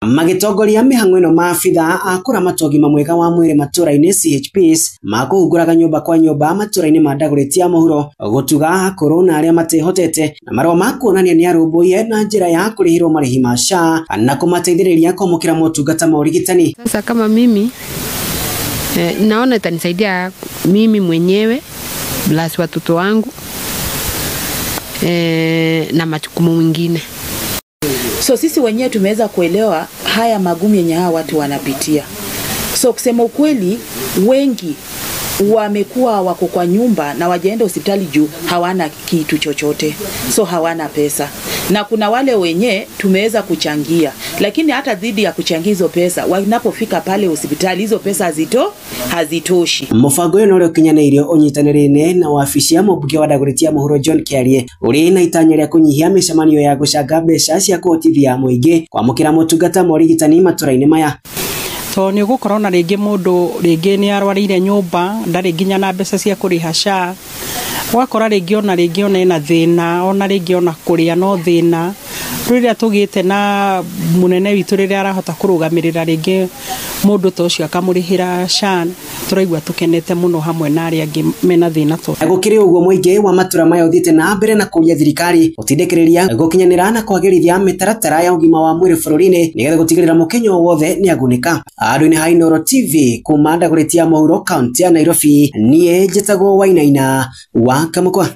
magitongoria mihango ino maabitha akura matogima mwega wa mwire matura-ini CHPs makuhunguraga nyumba kwa nyumba matura-ini ma Dagoretti ya muhuro gutuga corona aria matehotete na marwa makuonania ni arumbuye na njira ya kurihirwo marihi ma SHA na kumateithĩrĩria kwamũkĩra motungata ma ũrigitani. Sasa kama mimi naona itanisaidia mimi mwenyewe plus watoto wangu na majukumu mengine. So sisi wenyewe tumeweza kuelewa haya magumu yenye hawa watu wanapitia. So kusema ukweli, wengi wamekuwa wako kwa nyumba na wajaenda hospitali juu hawana kitu chochote. So hawana pesa. Na kuna wale wenye tumeweza kuchangia. Lakini hata dhidi ya kuchangia hizo pesa, wanapofika pale hospitali hizo pesa hazitoshi. Mubango uyu nuri ukinyanĩirio unyitanĩri-inĩ na wabici ya mũmbunge wa Dagoretti ya muhuro John Kĩarie uri na itanya rĩa kunyihia mĩcemanio ya gucanga mbeca cia kũhotithia mũingĩ kwamũkĩra motungata ma ũrigitani matũra-inĩ maya. To ni ugukorwo na ringi mundu ringi ni arwarire nyumba ndari nginya na mbeca cia kuriha SHA wakora ringi ona ina thina ona ringi ona kuria no thina riria tugite na munene witu riria arahota kurugamirira ringi mundu tocio akamurihira SHA turaigua tukenete muno hamwe na aria angi mena thina to gukiri uguo muingi wa matura maya uthite na mbere na kuria thirikari utindikiriria gukinyanira na kwagirithia mitaratara ya ugima wa mwiri bururi-ini nigetha gutigirira Mukenya wothe ni agunika. Andu-ini ha Inooro TV kuma Dagoretti ya muhuro kaunti ya Nairobi nie njitagwo Wainaina wa Kamukwa.